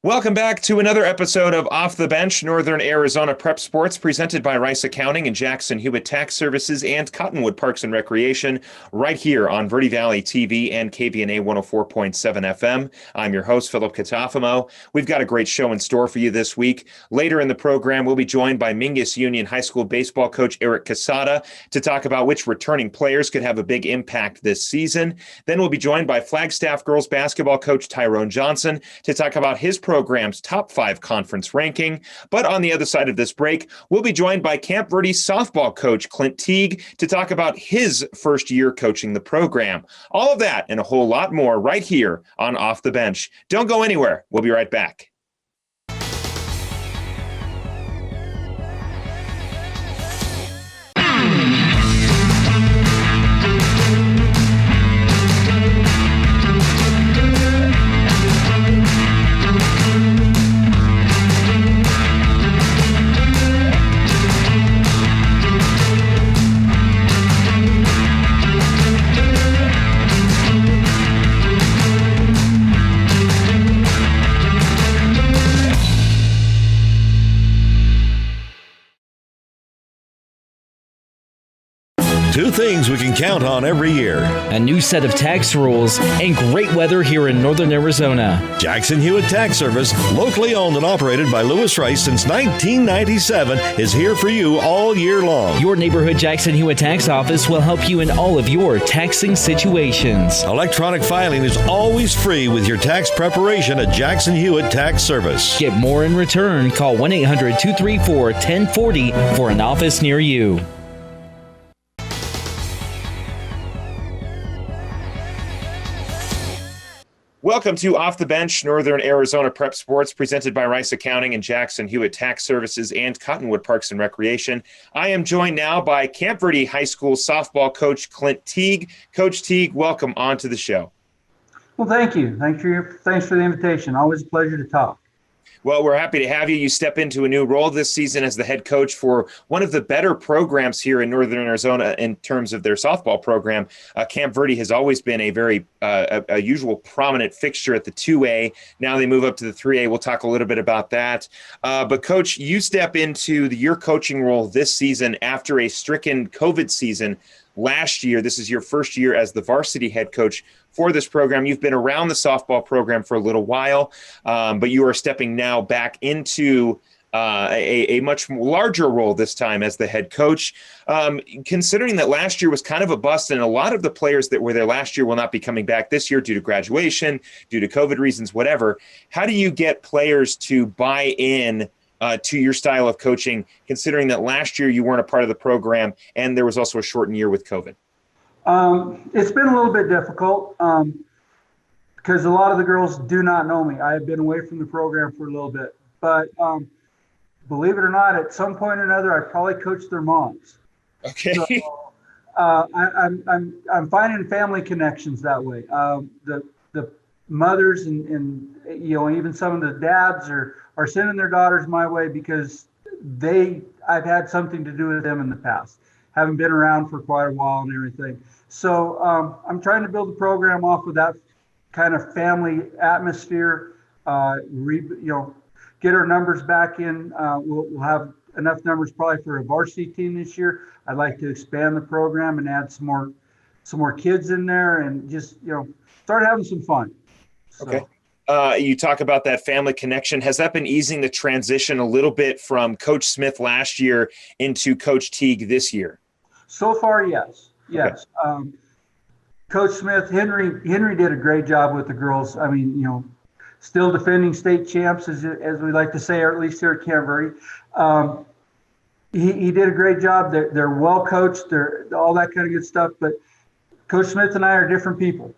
Welcome back to another episode of Off the Bench, Northern Arizona Prep Sports, presented by Rice Accounting and Jackson Hewitt Tax Services and Cottonwood Parks and Recreation, right here on Verde Valley TV and KVNA 104.7 FM. I'm your host, Philip Catafamo. We've got a great show in store for you this week. Later in the program, we'll be joined by Mingus Union High School baseball coach Erick Quesada to talk about which returning players could have a big impact this season. Then we'll be joined by Flagstaff girls basketball coach Tyrone Johnson to talk about his program's top 5 conference ranking. But on the other side of this break, we'll be joined by Camp Verde softball coach Clint Teague to talk about his first year coaching the program. All of that and a whole lot more right here on Off the Bench. Don't go anywhere. We'll be right back. Two things we can count on every year: a new set of tax rules and great weather here in Northern Arizona. Jackson Hewitt Tax Service, locally owned and operated by Lewis Rice since 1997, is here for you all year long. Your neighborhood Jackson Hewitt Tax Office will help you in all of your taxing situations. Electronic filing is always free with your tax preparation at Jackson Hewitt Tax Service. Get more in return. Call 1-800-234-1040 for an office near you. Welcome to Off the Bench, Northern Arizona Prep Sports, presented by Rice Accounting and Jackson Hewitt Tax Services and Cottonwood Parks and Recreation. I am joined now by Camp Verde High School softball coach Clint Teague. Coach Teague, welcome onto the show. Well, thank you. Thanks for the invitation. Always a pleasure to talk. Well, we're happy to have you. You step into a new role this season as the head coach for one of the better programs here in Northern Arizona in terms of their softball program. Camp Verde has always been a very a usual prominent fixture at the 2A. Now they move up to the 3A. We'll talk a little bit about that. But, Coach, you step into your coaching role this season after a stricken COVID season last year. This is your first year as the varsity head coach for this program. You've been around the softball program for a little while, but you are stepping now back into a much larger role this time as the head coach. Considering that last year was kind of a bust and a lot of the players that were there last year will not be coming back this year due to graduation, due to COVID reasons, whatever, how do you get players to buy in to your style of coaching, considering that last year you weren't a part of the program and there was also a shortened year with COVID? It's been a little bit difficult because a lot of the girls do not know me. I have been away from the program for a little bit, but believe it or not, at some point or another, I probably coached their moms. Okay. So, I'm finding family connections that way. The mothers and even some of the dads are sending their daughters my way because I've had something to do with them in the past, having been around for quite a while and everything. So I'm trying to build the program off of that kind of family atmosphere. Get our numbers back in. We'll have enough numbers probably for a varsity team this year. I'd like to expand the program and add some more kids in there and just start having some fun. So. Okay. You talk about that family connection. Has that been easing the transition a little bit from Coach Smith last year into Coach Teague this year? So far, yes. Yes. Okay. Coach Smith, Henry did a great job with the girls. I mean, still defending state champs, as we like to say, or at least here at Camp Verde. He did a great job. They're well coached. They're all that kind of good stuff. But Coach Smith and I are different people.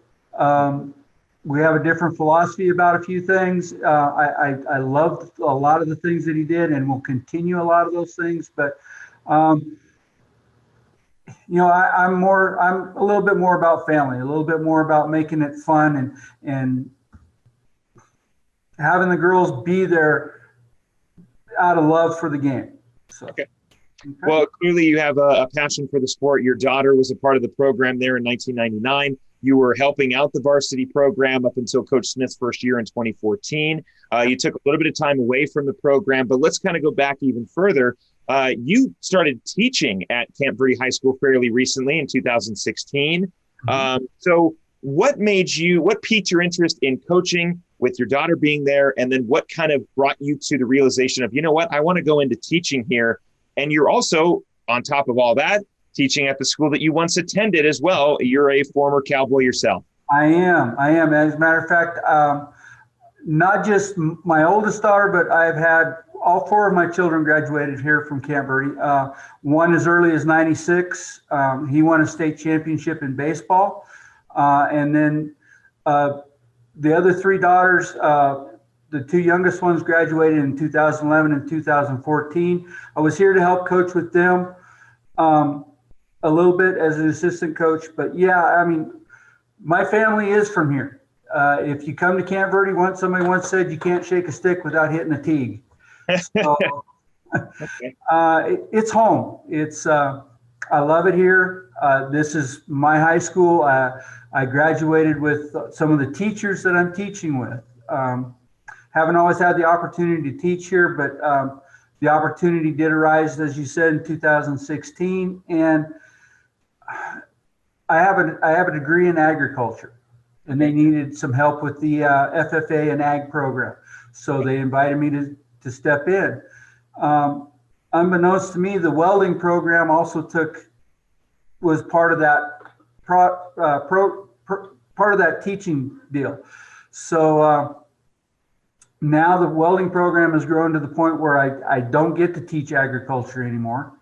We have a different philosophy about a few things. I loved a lot of the things that he did and will continue a lot of those things. But, I'm a little bit more about family, a little bit more about making it fun and having the girls be there out of love for the game. So. Okay. Well, clearly you have a passion for the sport. Your daughter was a part of the program there in 1999. You were helping out the varsity program up until Coach Smith's first year in 2014. You took a little bit of time away from the program, but let's kind of go back even further. You started teaching at Camp Verde High School fairly recently in 2016. So what piqued your interest in coaching with your daughter being there? And then what kind of brought you to the realization of, you know what, I want to go into teaching here. And you're also, on top of all that, teaching at the school that you once attended as well. You're a former Cowboy yourself. I am. As a matter of fact, not just my oldest daughter, but I've had all 4 of my children graduated here from Camp Verde. One as early as 96. He won a state championship in baseball. And then the other 3 daughters, the 2 youngest ones graduated in 2011 and 2014. I was here to help coach with them a little bit as an assistant coach. But yeah, I mean, my family is from here. If you come to Camp Verde, somebody once said you can't shake a stick without hitting a Teague. So okay. It's home. I love it here. This is my high school. I graduated with some of the teachers that I'm teaching with. Haven't always had the opportunity to teach here, but the opportunity did arise, as you said, in 2016. And I have a degree in agriculture, and they needed some help with the FFA and ag program. So they invited me to step in. Unbeknownst to me, the welding program also was part of that part of that teaching deal. So now the welding program has grown to the point where I don't get to teach agriculture anymore.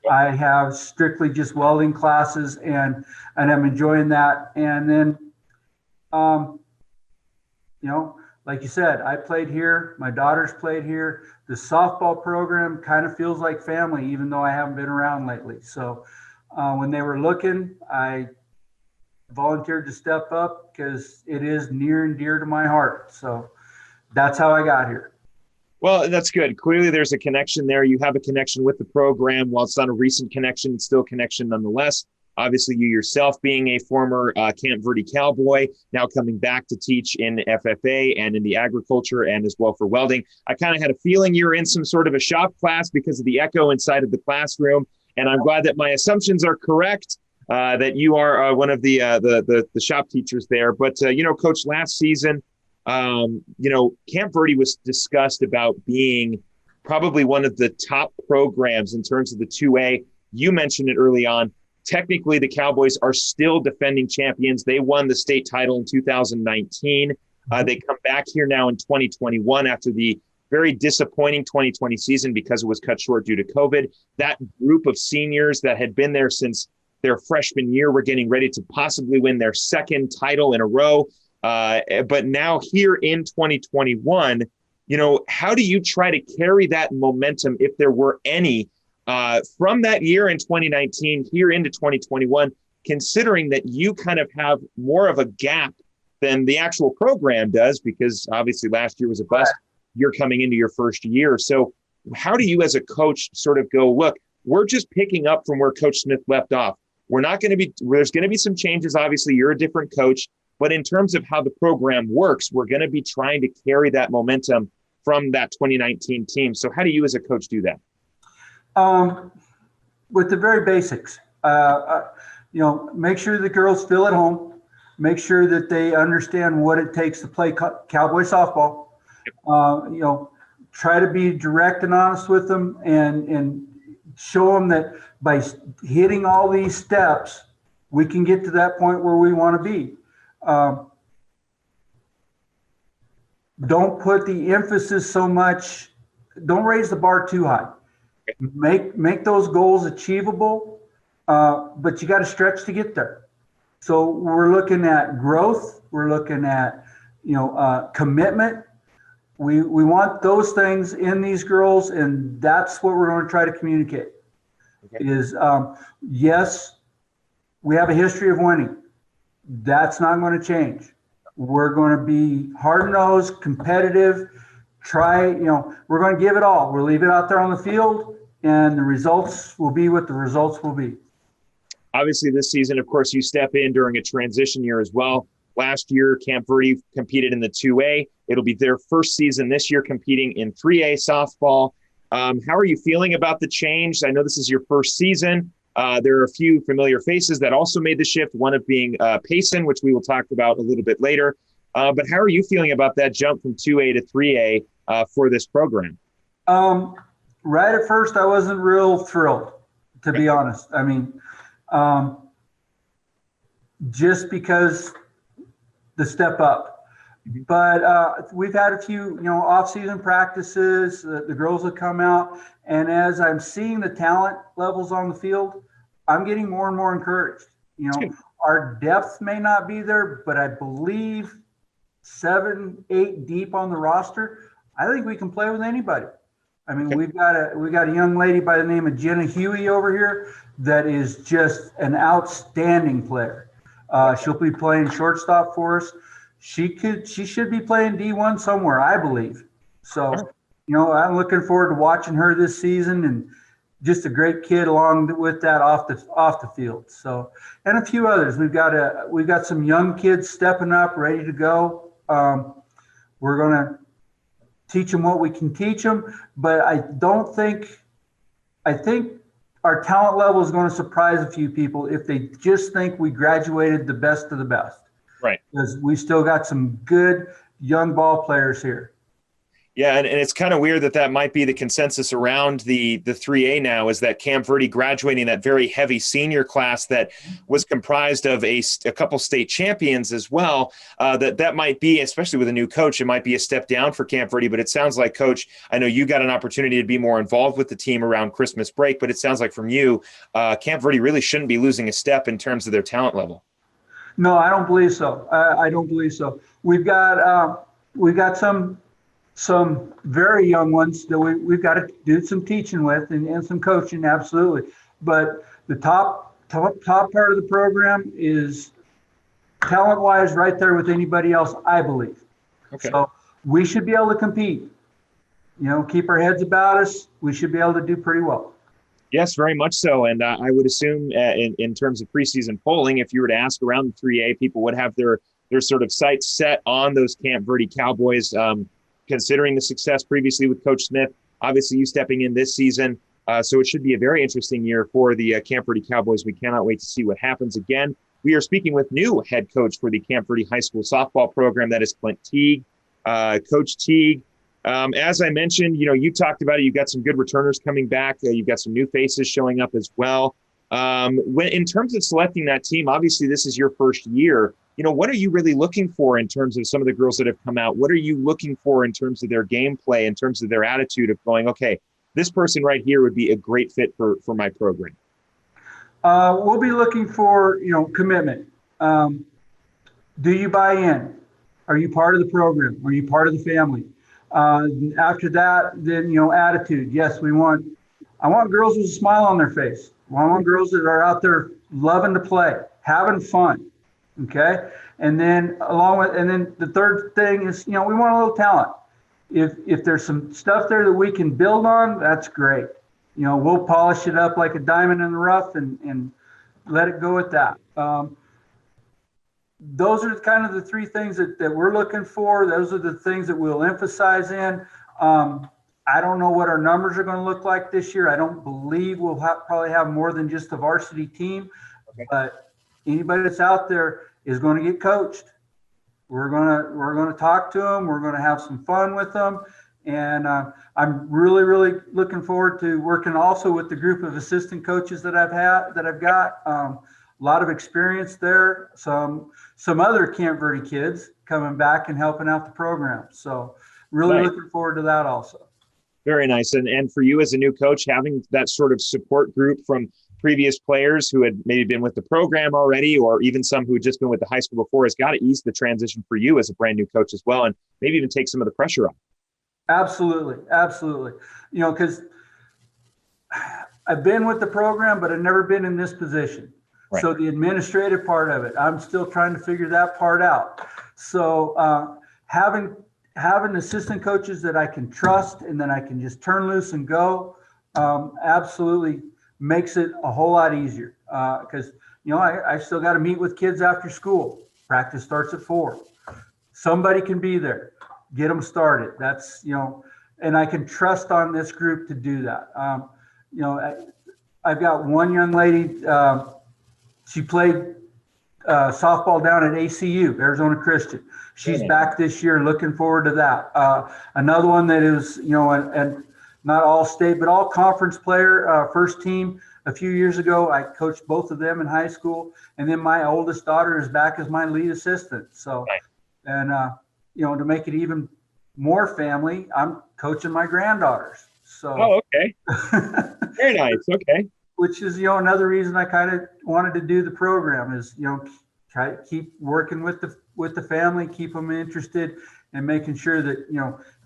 I have strictly just welding classes, and I'm enjoying that. And then, like you said, I played here. My daughters played here. The softball program kind of feels like family, even though I haven't been around lately. So when they were looking, I volunteered to step up because it is near and dear to my heart. So that's how I got here. Well, that's good. Clearly, there's a connection there. You have a connection with the program. While it's not a recent connection, it's still a connection nonetheless. Obviously, you yourself being a former Camp Verde Cowboy, now coming back to teach in FFA and in the agriculture and as well for welding. I kind of had a feeling you were in some sort of a shop class because of the echo inside of the classroom. And I'm glad that my assumptions are correct, that you are one of the shop teachers there. But, Coach, last season, Camp Verde was discussed about being probably one of the top programs in terms of the 2A. You mentioned it early on. Technically, the Cowboys are still defending champions. They won the state title in 2019. They come back here now in 2021 after the very disappointing 2020 season because it was cut short due to COVID. That group of seniors that had been there since their freshman year were getting ready to possibly win their second title in a row. But now here in 2021, how do you try to carry that momentum, if there were any, from that year in 2019 here into 2021, considering that you kind of have more of a gap than the actual program does, because obviously last year was a bust. You're coming into your first year. So how do you as a coach sort of go, look, we're just picking up from where Coach Smith left off. There's going to be some changes. Obviously, you're a different coach. But in terms of how the program works, we're going to be trying to carry that momentum from that 2019 team. So how do you as a coach do that? With the very basics, make sure the girls feel at home, make sure that they understand what it takes to play Cowboy softball. Try to be direct and honest with them and show them that by hitting all these steps, we can get to that point where we want to be. Don't put the emphasis so much. Don't raise the bar too high. Make those goals achievable, but you got to stretch to get there. So we're looking at growth. We're looking at commitment. We want those things in these girls, and that's what we're going to try to communicate. Okay. Is yes, we have a history of winning. That's not going to change. We're going to be hard-nosed, competitive, we're going to give it all. We'll leave it out there on the field, and the results will be what the results will be. Obviously, this season, of course, you step in during a transition year as well. Last year, Camp Verde competed in the 2A. It'll be their first season this year competing in 3A softball. How are you feeling about the change? I know this is your first season. There are a few familiar faces that also made the shift, one of being Payson, which we will talk about a little bit later. But how are you feeling about that jump from 2A to 3A for this program? Right at first, I wasn't real thrilled, to be honest. I mean, just because the step up. But we've had a few, off-season practices. The girls have come out, and as I'm seeing the talent levels on the field, I'm getting more and more encouraged. Our depth may not be there, but I believe 7, 8 deep on the roster, I think we can play with anybody. I mean, we've got a young lady by the name of Jenna Huey over here that is just an outstanding player. She'll be playing shortstop for us. She should be playing D1 somewhere, I believe. So, I'm looking forward to watching her this season, and just a great kid along with that off the field. So, and a few others. We've got some young kids stepping up, ready to go. We're going to teach them what we can teach them, but I think our talent level is going to surprise a few people if they just think we graduated the best of the best. Right. Because we still got some good young ball players here. Yeah, and it's kind of weird that might be the consensus around the 3A now, is that Camp Verde graduating that very heavy senior class that was comprised of a couple state champions as well. That might be, especially with a new coach, it might be a step down for Camp Verde. But it sounds like, Coach, I know you got an opportunity to be more involved with the team around Christmas break, but it sounds like from you, Camp Verde really shouldn't be losing a step in terms of their talent level. No, I don't believe so. I don't believe so. We've got some very young ones that we've got to do some teaching with and some coaching, absolutely. But the top part of the program is talent-wise right there with anybody else, I believe. Okay. So we should be able to compete. Keep our heads about us. We should be able to do pretty well. Yes, very much so. And I would assume in terms of preseason polling, if you were to ask around the 3A, people would have their sort of sights set on those Camp Verde Cowboys, considering the success previously with Coach Smith. Obviously, you stepping in this season. So it should be a very interesting year for the Camp Verde Cowboys. We cannot wait to see what happens again. We are speaking with new head coach for the Camp Verde High School softball program. That is Clint Teague. Coach Teague, as I mentioned, you talked about it. You've got some good returners coming back. You've got some new faces showing up as well. In terms of selecting that team, obviously this is your first year. What are you really looking for in terms of some of the girls that have come out? What are you looking for in terms of their gameplay, in terms of their attitude of going, okay, this person right here would be a great fit for my program? We'll be looking for, commitment. Do you buy in? Are you part of the program? Are you part of the family? After that, then, attitude. Yes, I want girls with a smile on their face. I want girls that are out there loving to play, having fun. Okay. And then the third thing is, we want a little talent. If there's some stuff there that we can build on, that's great. We'll polish it up like a diamond in the rough and let it go at that. Those are kind of the three things that we're looking for. Those are the things that we'll emphasize in. I don't know what our numbers are going to look like this year. I don't believe we'll probably have more than just a varsity team, but anybody that's out there is going to get coached. We're going to talk to them. We're going to have some fun with them. And I'm really, really looking forward to working also with the group of assistant coaches that I've got. A lot of experience there. Some other Camp Verde kids coming back and helping out the program. So really looking forward to that also. Very nice. And for you as a new coach, having that sort of support group from previous players who had maybe been with the program already, or even some who had just been with the high school before, has got to ease the transition for you as a brand new coach as well, and maybe even take some of the pressure off. Absolutely. Because I've been with the program, but I've never been in this position. Right. So the administrative part of it, I'm still trying to figure that part out. So having assistant coaches that I can trust and then I can just turn loose and go absolutely makes it a whole lot easier. Because I still got to meet with kids after school. Practice starts at 4. Somebody can be there, get them started. That's, and I can trust on this group to do that. I've got one young lady, she played softball down at ACU, Arizona Christian. She's back this year, looking forward to that. Another one that is, and not all state, but all conference player, first team. A few years ago, I coached both of them in high school. And then my oldest daughter is back as my lead assistant. So, and, to make it even more family, I'm coaching my granddaughters. So, okay. Very nice. Okay. Which is, another reason I kind of wanted to do the program is, try to keep working with the family, keep them interested, and making sure that,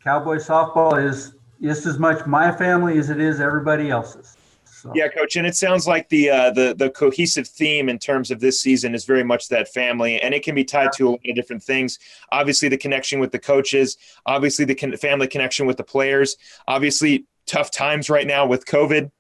Cowboy softball is just as much my family as it is everybody else's. So. Yeah, Coach, and it sounds like the cohesive theme in terms of this season is very much that family, and it can be tied to a lot of different things. Obviously, the connection with the coaches, obviously the family connection with the players, obviously tough times right now with COVID.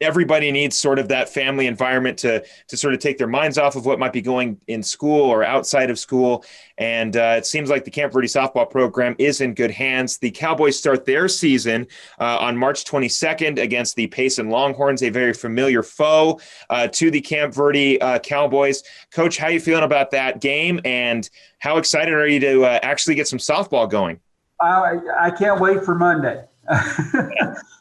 Everybody needs sort of that family environment to sort of take their minds off of what might be going in school or outside of school. And it seems like the Camp Verde softball program is in good hands. The Cowboys start their season on March 22nd against the Payson Longhorns, a very familiar foe to the Camp Verde Cowboys. Coach, how are you feeling about that game, and how excited are you to actually get some softball going? I can't wait for Monday.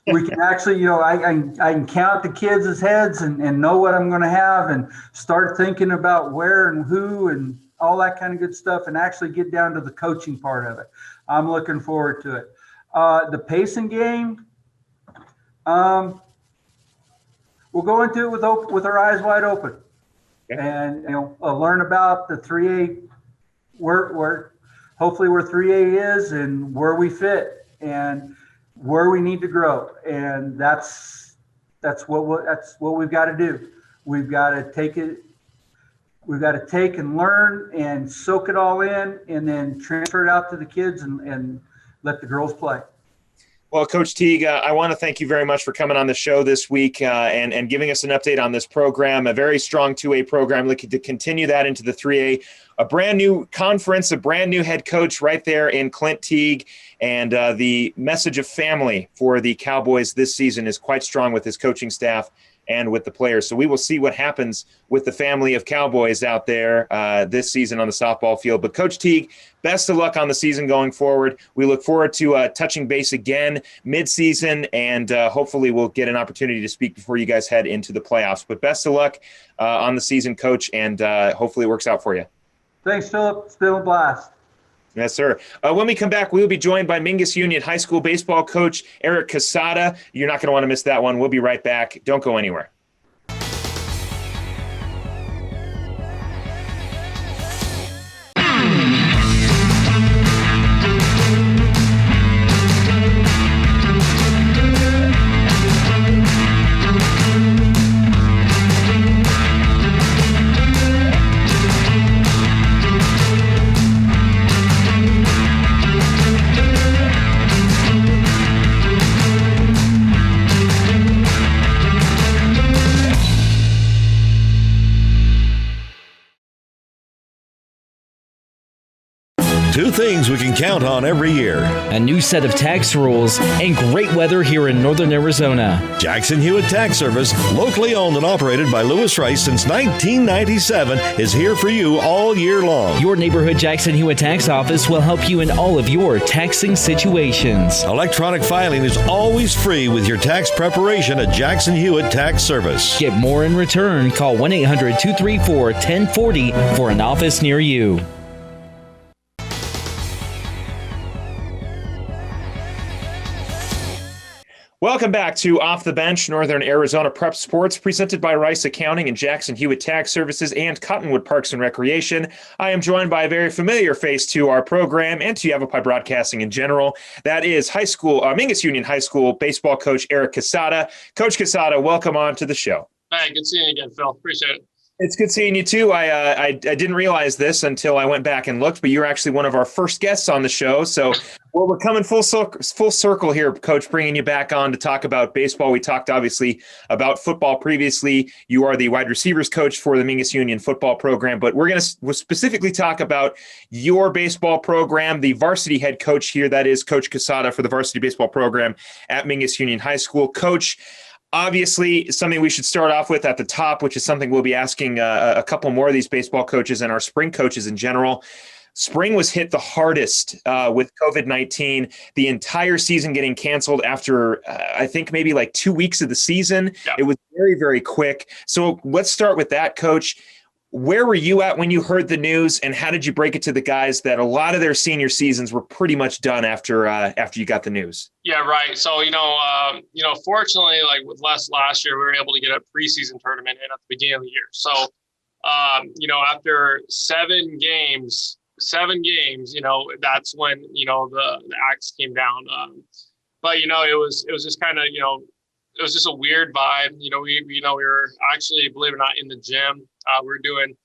We can actually, I can count the kids' heads and know what I'm going to have and start thinking about where and who and all that kind of good stuff, and actually get down to the coaching part of it. I'm looking forward to it. The Payson game, we'll go into it with our eyes wide open, and learn about the 3A, where hopefully where 3A is and where we fit and where we need to grow. And that's what we've got to do. We've got to take it. We've got to take and learn and soak it all in, and then transfer it out to the kids and let the girls play. Well, Coach Teague, I want to thank you very much for coming on the show this week and giving us an update on this program, a very strong 2A program, looking to continue that into the 3A, a brand new conference, a brand new head coach right there in Clint Teague. And the message of family for the Cowboys this season is quite strong with his coaching staff and with the players. So we will see what happens with the family of Cowboys out there this season on the softball field. But Coach Teague, best of luck on the season going forward. We look forward to touching base again mid-season, and hopefully we'll get an opportunity to speak before you guys head into the playoffs. But best of luck on the season, Coach, and hopefully it works out for you. Thanks, Philip. It's been a blast. Yes, sir. When we come back, we'll be joined by Mingus Union High School baseball coach Erick Quesada. You're not going to want to miss that one. We'll be right back. Don't go anywhere. Two things we can count on every year: a new set of tax rules and great weather here in northern Arizona. Jackson Hewitt Tax Service, locally owned and operated by Lewis Rice since 1997, is here for you all year long. Your neighborhood Jackson Hewitt Tax Office will help you in all of your taxing situations. Electronic filing is always free with your tax preparation at Jackson Hewitt Tax Service. Get more in return. Call 1-800-234-1040 for an office near you. Welcome back to Off the Bench, Northern Arizona Prep Sports, presented by Rice Accounting and Jackson Hewitt Tax Services and Cottonwood Parks and Recreation. I am joined by a very familiar face to our program and to Yavapai Broadcasting in general. That is Mingus Union High School baseball coach Erick Quesada. Coach Quesada, welcome on to the show. Hi, good seeing you again, Phil. Appreciate it. It's good seeing you too. I didn't realize this until I went back and looked, but you're actually one of our first guests on the show. So we're coming full circle here, Coach, bringing you back on to talk about baseball. We talked obviously about football previously. You are the wide receivers coach for the Mingus Union football program, but we're going to specifically talk about your baseball program, the varsity head coach here. That is Coach Quesada for the varsity baseball program at Mingus Union High School. Coach, obviously, something we should start off with at the top, which is something we'll be asking a couple more of these baseball coaches and our spring coaches in general. Spring was hit the hardest with COVID-19, the entire season getting canceled after, I think, maybe like 2 weeks of the season. Yeah. It was very, very quick. So let's start with that, Coach. Where were you at when you heard the news, and how did you break it to the guys that a lot of their senior seasons were pretty much done after you got the news? Yeah, right. So, fortunately, like with last year, we were able to get a preseason tournament in at the beginning of the year. So, after seven games, that's when, the axe came down. But it was just kind of, it was just a weird vibe. We were actually, believe it or not, in the gym. We were doing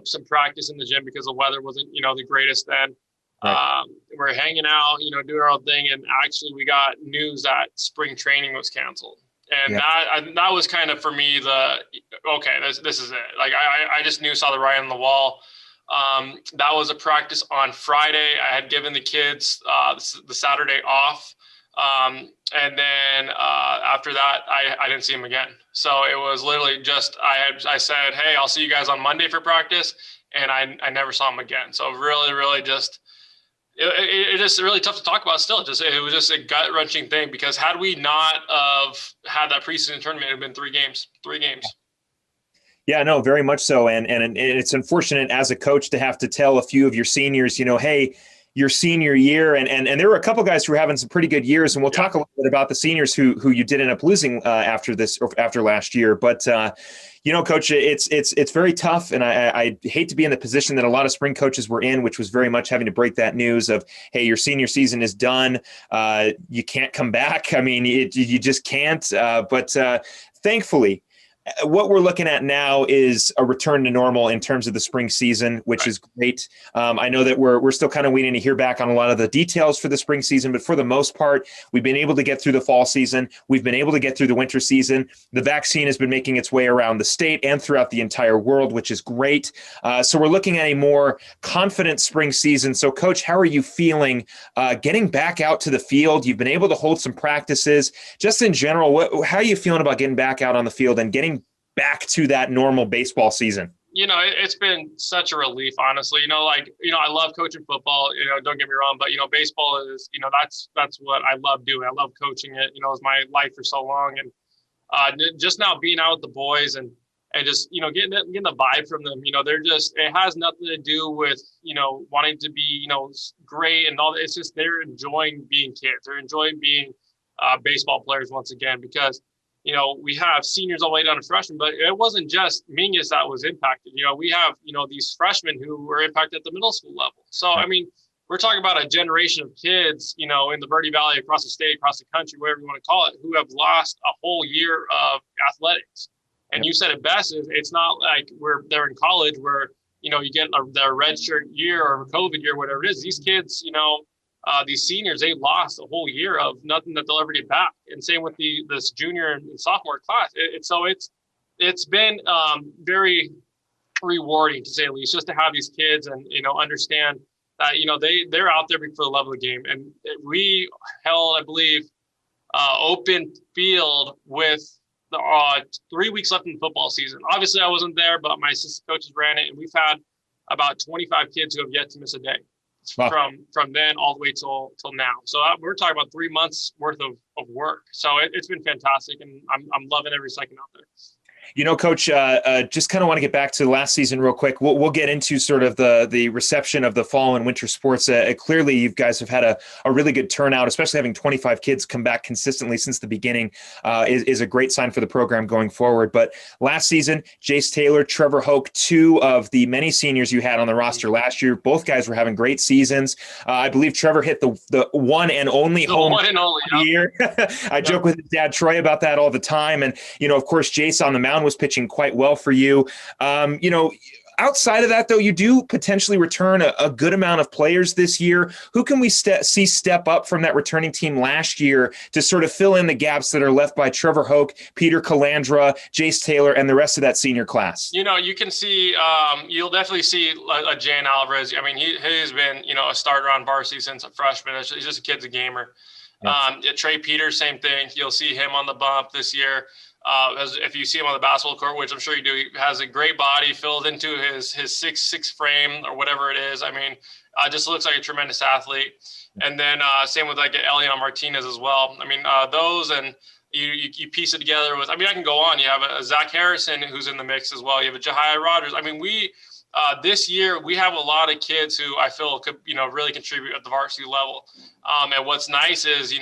some practice in the gym because the weather wasn't, the greatest then. Right. We're hanging out, doing our own thing. And actually we got news that spring training was canceled. And that was kind of for me this is it. Like I just saw the writing on the wall. That was a practice on Friday. I had given the kids the Saturday off. And then after that, I didn't see him again. So it was literally just I said, hey, I'll see you guys on Monday for practice, and I never saw him again. So really, really just it just really tough to talk about. Still, it was just a gut wrenching thing, because had we not had that preseason tournament, it would have been 3 games. Yeah, no, very much so, and it's unfortunate as a coach to have to tell a few of your seniors, hey, your senior year, and there were a couple guys who were having some pretty good years, and we'll talk a little bit about the seniors who you did end up losing after last year. But Coach, it's very tough, and I hate to be in the position that a lot of spring coaches were in, which was very much having to break that news of, hey, your senior season is done, you can't come back. I mean, you just can't. But thankfully, what we're looking at now is a return to normal in terms of the spring season, which is great. I know that we're still kind of waiting to hear back on a lot of the details for the spring season, but for the most part, we've been able to get through the fall season. We've been able to get through the winter season. The vaccine has been making its way around the state and throughout the entire world, which is great. So we're looking at a more confident spring season. So, Coach, how are you feeling getting back out to the field? You've been able to hold some practices. Just in general, how are you feeling about getting back out on the field and getting back to that normal baseball season? It's been such a relief, honestly. I love coaching football, don't get me wrong, but, baseball is, that's what I love doing. I love coaching it, it was my life for so long. And just now being out with the boys and just, getting the vibe from them, it has nothing to do with, wanting to be, great and all that. It's just, they're enjoying being kids. They're enjoying being baseball players once again, because we have seniors all the way down to freshmen, but it wasn't just Mingus that was impacted. We have, these freshmen who were impacted at the middle school level. So, I mean, we're talking about a generation of kids, in the Verde Valley, across the state, across the country, whatever you want to call it, who have lost a whole year of athletics. And you said it best, it's not like they're in college where, you get their redshirt year or COVID year, whatever it is. These kids, these seniors, they lost a whole year of nothing that they'll ever get back. And same with this junior and sophomore class. It's been very rewarding, to say the least, just to have these kids and, understand that, they're out there for the love of the game. And we held, I believe, open field with the 3 weeks left in the football season. Obviously I wasn't there, but my assistant coaches ran it, and we've had about 25 kids who have yet to miss a day. Wow. From then all the way till now. So we're talking about 3 months worth of work. So it's been fantastic, and I'm loving every second out there. Coach, just kind of want to get back to last season real quick. We'll get into sort of the reception of the fall and winter sports. Clearly, you guys have had a really good turnout, especially having 25 kids come back consistently since the beginning is a great sign for the program going forward. But last season, Jace Taylor, Trevor Hoke, 2 of the many seniors you had on the roster last year, both guys were having great seasons. I believe Trevor hit the one and only home year. I joke with his dad, Troy, about that all the time. And, of course, Jace on the mound Vaughn was pitching quite well for you. Outside of that, though, you do potentially return a good amount of players this year. Who can we see step up from that returning team last year to sort of fill in the gaps that are left by Trevor Hoke, Peter Calandra, Jace Taylor, and the rest of that senior class? You can see, you'll definitely see a Jan Alvarez. I mean, he's been, a starter on varsity since a freshman. He's just a kid's a gamer. Yeah. Trey Peters, same thing. You'll see him on the bump this year. If you see him on the basketball court, which I'm sure you do, he has a great body, filled into his 6'6" frame or whatever it is. I mean, just looks like a tremendous athlete. And then same with like Elion Martinez as well. I mean, those, and you piece it together with, I mean, I can go on. You have a Zach Harrison who's in the mix as well. You have a Jahia Rogers. I mean, this year we have a lot of kids who I feel could, really contribute at the varsity level. And what's nice is,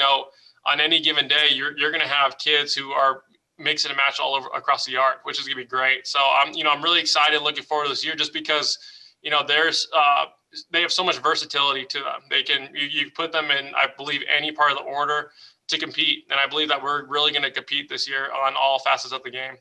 on any given day, you're going to have kids who are mix and match all over across the yard, which is going to be great. So I'm really excited, looking forward to this year, just because, they have so much versatility to them. They can, you put them in, I believe, any part of the order to compete. And I believe that we're really going to compete this year on all facets of the game.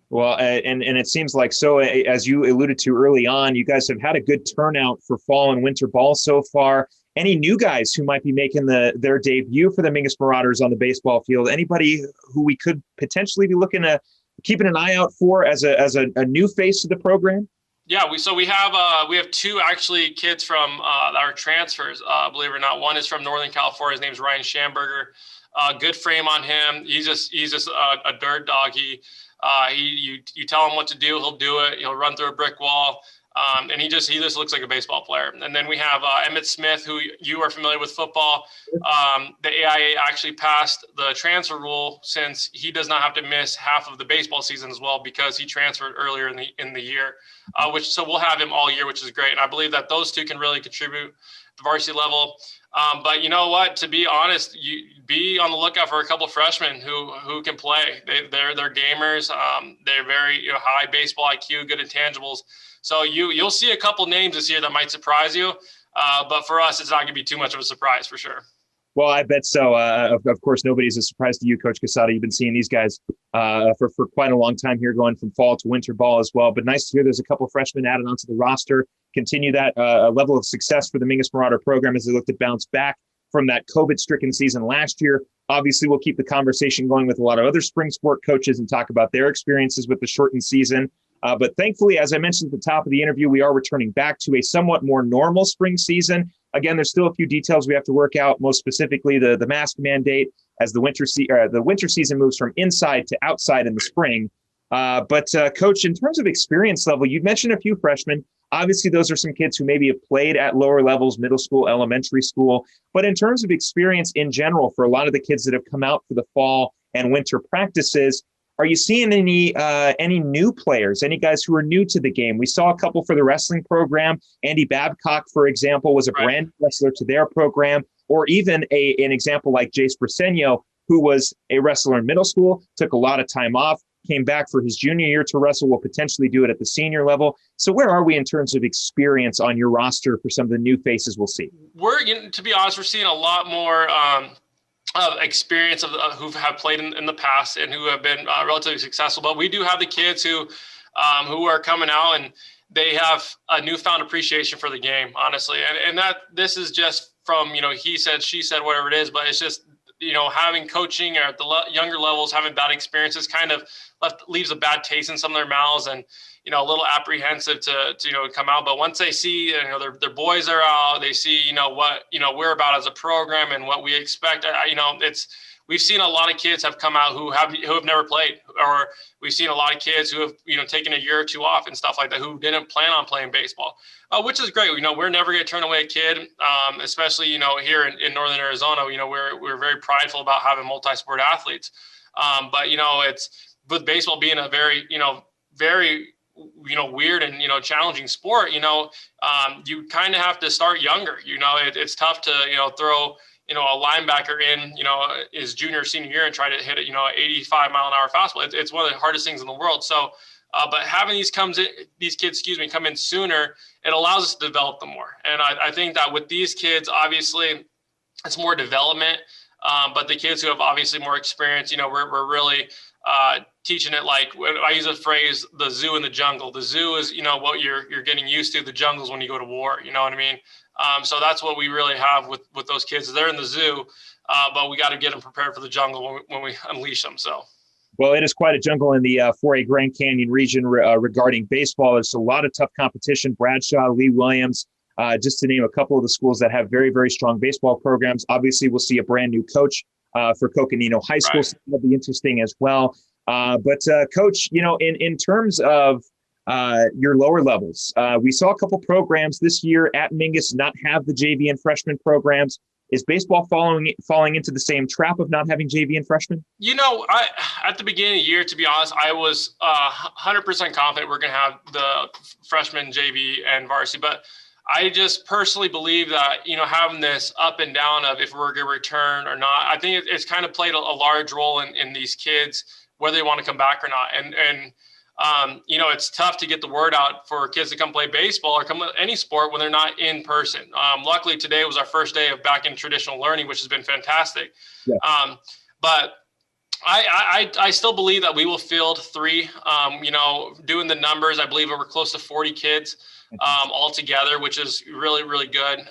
Well, and it seems like, so as you alluded to early on, you guys have had a good turnout for fall and winter ball so far. Any new guys who might be making their debut for the Mingus Marauders on the baseball field? Anybody who we could potentially be looking to keeping an eye out for as a new face to the program? Yeah, we have two actually kids from our transfers. Believe it or not, one is from Northern California. His name's Ryan Schamberger. Good frame on him. He's just a dirt dog. You tell him what to do, he'll do it. He'll run through a brick wall. And he just looks like a baseball player. And then we have Emmett Smith, who you are familiar with football. The AIA actually passed the transfer rule, since he does not have to miss half of the baseball season as well, because he transferred earlier in the year. So we'll have him all year, which is great. And I believe that those two can really contribute to the varsity level. But you know what? To be honest, you be on the lookout for a couple of freshmen who can play. They're gamers. They're very high baseball IQ, good intangibles. So you'll see a couple names this year that might surprise you. But for us, it's not going to be too much of a surprise for sure. Well, I bet so. Of course, nobody's a surprise to you, Coach Quesada. You've been seeing these guys for quite a long time here, going from fall to winter ball as well. But nice to hear there's a couple of freshmen added onto the roster. Continue that level of success for the Mingus Marauder program as they look to bounce back from that COVID-stricken season last year. Obviously, we'll keep the conversation going with a lot of other spring sport coaches and talk about their experiences with the shortened season. But thankfully, as I mentioned at the top of the interview, we are returning back to a somewhat more normal spring season. Again, there's still a few details we have to work out, most specifically the mask mandate as the winter season moves from inside to outside in the spring. But Coach, in terms of experience level, you mentioned a few freshmen. Obviously, those are some kids who maybe have played at lower levels, middle school, elementary school. But in terms of experience in general, for a lot of the kids that have come out for the fall and winter practices, are you seeing any new players, any guys who are new to the game? We saw a couple for the wrestling program. Andy Babcock, for example, was a brand new wrestler to their program, or even an example like Jace Briseño, who was a wrestler in middle school, took a lot of time off, came back for his junior year to wrestle, will potentially do it at the senior level. So where are we in terms of experience on your roster for some of the new faces we'll see? To be honest, we're seeing a lot more experience of who have played in the past and who have been relatively successful. But we do have the kids who are coming out, and they have a newfound appreciation for the game, honestly. And that this is just from, he said, she said, whatever it is, but it's just, having coaching at the younger levels, having bad experiences kind of leaves a bad taste in some of their mouths, and, a little apprehensive to come out. But once they see, their boys are out, they see, what, we're about as a program and what we expect, we've seen a lot of kids have come out who have never played, or we've seen a lot of kids who have, taken a year or two off and stuff like that, who didn't plan on playing baseball, which is great. We're never going to turn away a kid, especially, here in Northern Arizona. We're very prideful about having multi-sport athletes. But, it's with baseball being a very, very, weird and, challenging sport, you kind of have to start younger. It's tough to, throw, a linebacker in, his junior, senior year and try to hit it, 85-mile-an-hour fastball. It's one of the hardest things in the world. So, but having these kids come in sooner, it allows us to develop them more. And I think that with these kids, obviously, it's more development. But the kids who have obviously more experience, we're really teaching it like I use a phrase, the zoo and the jungle. The zoo is, what you're getting used to. The jungle is when you go to war. You know what I mean? So that's what we really have with those kids. They're in the zoo, but we got to get them prepared for the jungle when we unleash them. So. Well, it is quite a jungle in the 4A Grand Canyon region regarding baseball. There's a lot of tough competition. Bradshaw, Lee Williams, just to name a couple of the schools that have very, very strong baseball programs. Obviously, we'll see a brand new coach for Coconino High School. Right. So that'll be interesting as well. But Coach, in terms of your lower levels, we saw a couple programs this year at Mingus not have the JV and freshman programs. Is baseball falling into the same trap of not having JV and freshmen? At the beginning of the year, to be honest, I was 100% confident we're going to have the freshman, JV, and varsity. But I just personally believe that, having this up and down of if we're going to return or not, I think it's kind of played a large role in these kids, whether they want to come back or not. And it's tough to get the word out for kids to come play baseball or come to any sport when they're not in person. Luckily, today was our first day of back in traditional learning, which has been fantastic. Yeah. But I still believe that we will field 3. Doing the numbers, I believe we're close to 40 kids altogether, which is really, really good.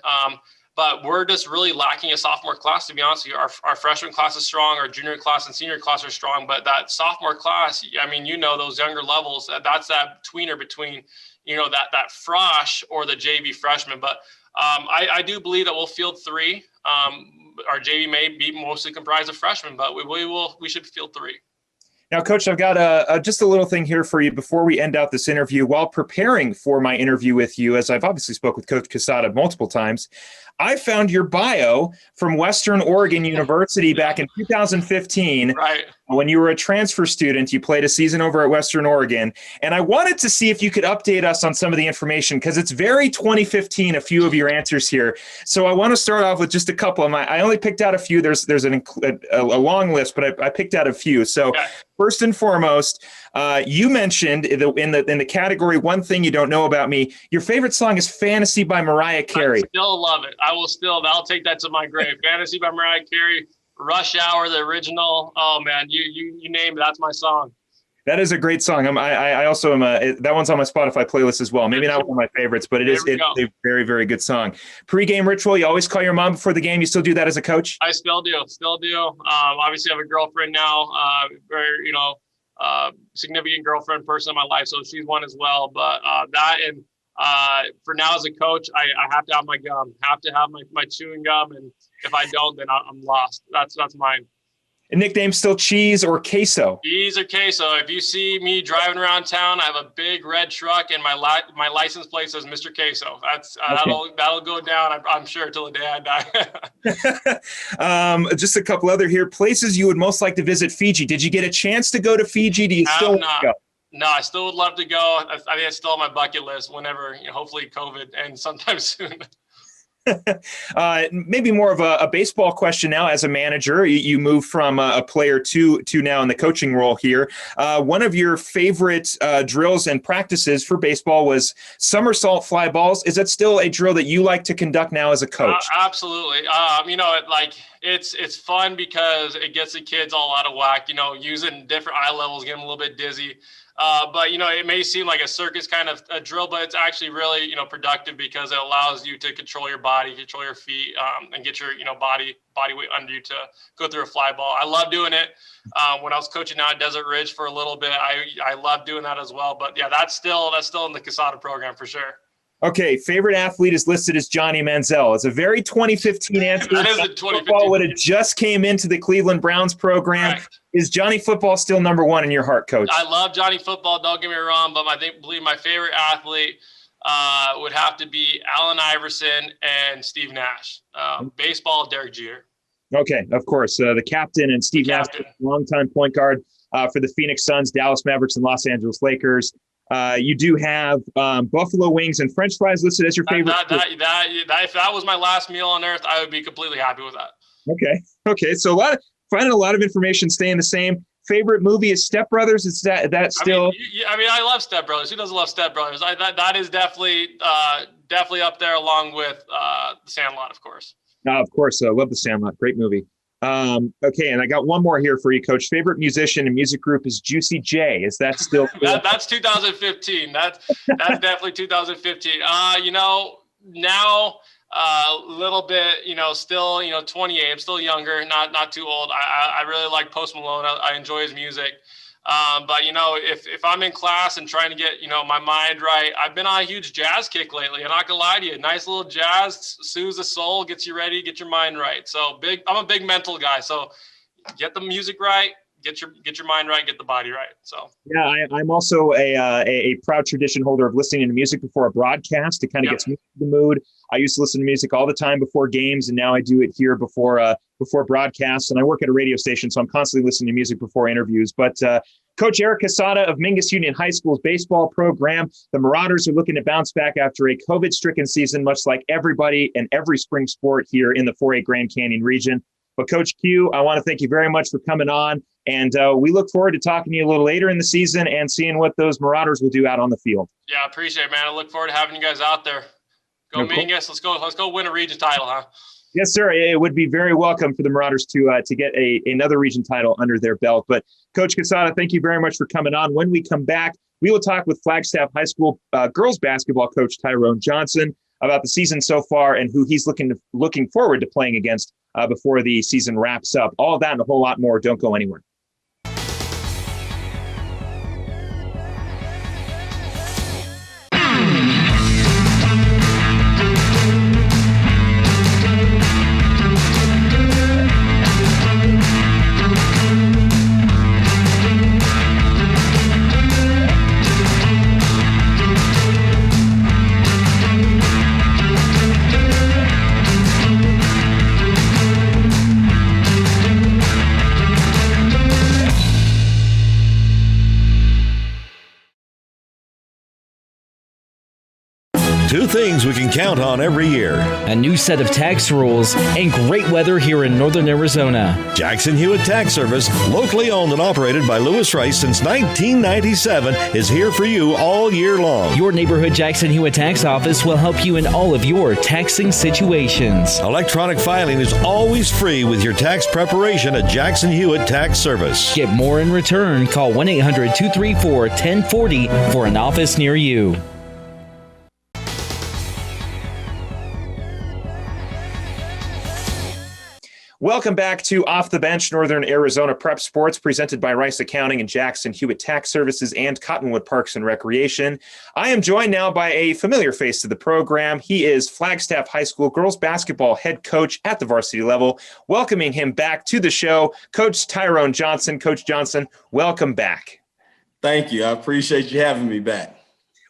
But we're just really lacking a sophomore class, to be honest with you. Our freshman class is strong, our junior class and senior class are strong, but that sophomore class, those younger levels, that's that tweener between, that frosh or the JV freshman. But I do believe that we'll field 3. Our JV may be mostly comprised of freshmen, but we should field 3. Now, Coach, I've got just a little thing here for you before we end out this interview. While preparing for my interview with you, as I've obviously spoke with Coach Quesada multiple times, I found your bio from Western Oregon University back in 2015. Right. When you were a transfer student, you played a season over at Western Oregon. And I wanted to see if you could update us on some of the information because it's very 2015, a few of your answers here. So I want to start off with just a couple of I only picked out a few. There's a long list, but I picked out a few. So first and foremost, you mentioned in the category, one thing you don't know about me, your favorite song is Fantasy by Mariah Carey. I still love it. I'll take that to my grave. Fantasy by Mariah Carey, Rush Hour, the original. Oh man, you name it. That's my song. That is a great song. I also am that one's on my Spotify playlist as well. Maybe not one of my favorites, but it's a very, very good song. Pre-game ritual, you always call your mom before the game. You still do that as a coach? I still do. Obviously I have a girlfriend now, very, significant girlfriend person in my life. So she's one as well. But for now as a coach, I have to have my gum, have to have my chewing gum. And if I don't, then I'm lost. That's mine. A nickname still Cheese or Queso? Cheese or Queso. If you see me driving around town, I have a big red truck and my license plate says Mr. Queso. That's that'll go down, I'm sure, till the day I die. Just a couple other here. Places you would most like to visit Fiji. Did you get a chance to go to Fiji? Do you still want to go? No, I still would love to go. I think it's still on my bucket list whenever, hopefully COVID ends sometime soon. Maybe more of a baseball question now. As a manager, you move from a player to now in the coaching role here. One of your favorite drills and practices for baseball was somersault fly balls. Is that still a drill that you like to conduct now as a coach? Absolutely. It's fun because it gets the kids all out of whack, using different eye levels, get them a little bit dizzy. But it may seem like a circus kind of a drill, but it's actually really, productive because it allows you to control your body, control your feet, and get your, body weight under you to go through a fly ball. I love doing it. When I was coaching out at Desert Ridge for a little bit, I love doing that as well. But yeah, that's still in the Quesada program for sure. Okay, favorite athlete is listed as Johnny Manziel. It's a very 2015 answer. That is a 2015. Football would have just came into the Cleveland Browns program. Right. Is Johnny Football still number one in your heart, Coach? I love Johnny Football, don't get me wrong, but I believe my favorite athlete would have to be Allen Iverson and Steve Nash. Baseball, Derek Jeter. Okay, of course. The captain and Steve Nash, longtime point guard for the Phoenix Suns, Dallas Mavericks, and Los Angeles Lakers. You do have buffalo wings and French fries listed as your favorite. If that was my last meal on earth, I would be completely happy with that. Okay. So finding a lot of information staying the same. Favorite movie is Step Brothers. Is that still? I love Step Brothers. Who doesn't love Step Brothers? That is definitely up there along with The Sandlot, of course. Of course. I love The Sandlot. Great movie. Okay, and I got one more here for you, Coach. Favorite musician and music group is Juicy J. Is that still That's 2015. That's definitely 2015. Now a little bit, still, 28. I'm still younger, not too old. I really like Post Malone. I enjoy his music. But if I'm in class and trying to get, my mind right, I've been on a huge jazz kick lately. I'm not gonna lie to you. Nice little jazz soothes the soul, gets you ready, get your mind right. So I'm a big mental guy. So get the music right, get your mind right, get the body right. So yeah, I'm also a proud tradition holder of listening to music before a broadcast. It kind of gets me in the mood. I used to listen to music all the time before games, and now I do it here before broadcasts. And I work at a radio station, so I'm constantly listening to music before interviews. But Coach Erick Quesada of Mingus Union High School's baseball program, the Marauders are looking to bounce back after a COVID-stricken season, much like everybody and every spring sport here in the 4A Grand Canyon region. But Coach Q, I want to thank you very much for coming on, and we look forward to talking to you a little later in the season and seeing what those Marauders will do out on the field. Yeah, I appreciate it, man. I look forward to having you guys out there. Go Mingus. Let's go win a region title, huh? Yes, sir. It would be very welcome for the Marauders to get another region title under their belt. But Coach Quesada, thank you very much for coming on. When we come back, we will talk with Flagstaff High School girls basketball coach Tyrone Johnson about the season so far and who he's looking forward to playing against before the season wraps up. All of that and a whole lot more. Don't go anywhere. Two things we can count on every year: a new set of tax rules and great weather here in northern Arizona. Jackson Hewitt Tax Service, locally owned and operated by Lewis Rice since 1997, is here for you all year long. Your neighborhood Jackson Hewitt Tax Office will help you in all of your taxing situations. Electronic filing is always free with your tax preparation at Jackson Hewitt Tax Service. Get more in return. Call 1-800-234-1040 for an office near you. Welcome back to Off the Bench, Northern Arizona Prep Sports, presented by Rice Accounting and Jackson Hewitt Tax Services and Cottonwood Parks and Recreation. I am joined now by a familiar face to the program. He is Flagstaff High School girls basketball head coach at the varsity level. Welcoming him back to the show, Coach Tyrone Johnson. Coach Johnson, welcome back. Thank you. I appreciate you having me back.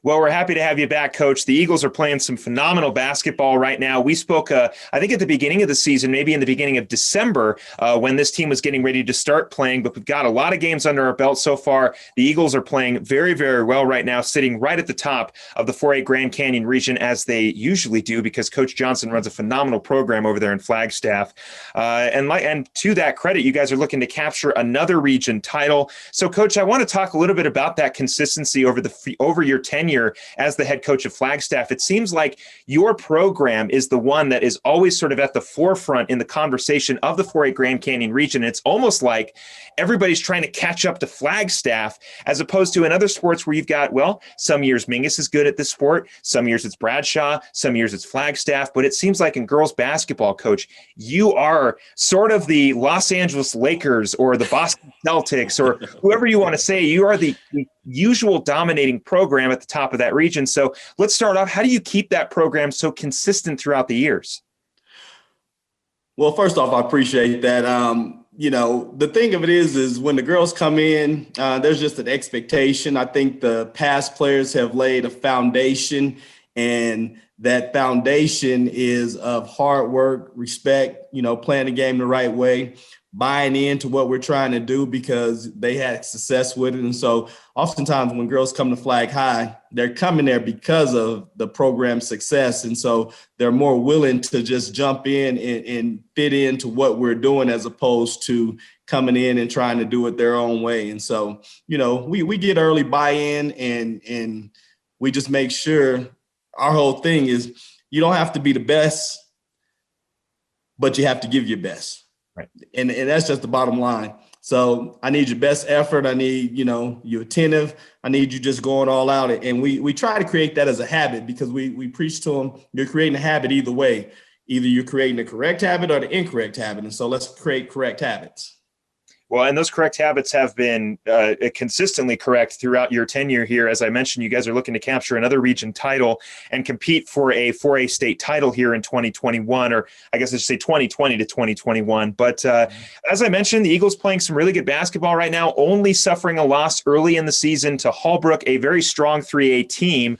Well, we're happy to have you back, Coach. The Eagles are playing some phenomenal basketball right now. We spoke, I think, at the beginning of the season, maybe in the beginning of December, when this team was getting ready to start playing. But we've got a lot of games under our belt so far. The Eagles are playing very, very well right now, sitting right at the top of the 4A Grand Canyon region, as they usually do, because Coach Johnson runs a phenomenal program over there in Flagstaff. And to that credit, you guys are looking to capture another region title. So, Coach, I want to talk a little bit about that consistency over your tenure as the head coach of Flagstaff. It seems like your program is the one that is always sort of at the forefront in the conversation of the 4A Grand Canyon region. It's almost like everybody's trying to catch up to Flagstaff, as opposed to in other sports where you've got, well, some years Mingus is good at this sport, some years it's Bradshaw, some years it's Flagstaff. But it seems like in girls basketball, Coach, you are sort of the Los Angeles Lakers or the Boston Celtics or whoever you want to say. You are the usual dominating program at the top of that region. So let's start off. How do you keep that program so consistent throughout the years? Well, first off, I appreciate that. The thing of it is when the girls come in, there's just an expectation. I think the past players have laid a foundation, and that foundation is of hard work, respect, playing the game the right way, buying into what we're trying to do because they had success with it. And so oftentimes when girls come to Flag High, they're coming there because of the program's success. And so they're more willing to just jump in and fit into what we're doing, as opposed to coming in and trying to do it their own way. And so, we get early buy-in, and we just make sure our whole thing is you don't have to be the best, but you have to give your best. And that's just the bottom line. So I need your best effort. I need, you attentive. I need you just going all out. And we try to create that as a habit, because we preach to them, you're creating a habit either way. Either you're creating the correct habit or the incorrect habit. And so let's create correct habits. Well, and those correct habits have been consistently correct throughout your tenure here. As I mentioned, you guys are looking to capture another region title and compete for a 4A state title here in 2021, or I guess I should say 2020 to 2021. But as I mentioned, the Eagles playing some really good basketball right now, only suffering a loss early in the season to Hallbrook, a very strong 3A team.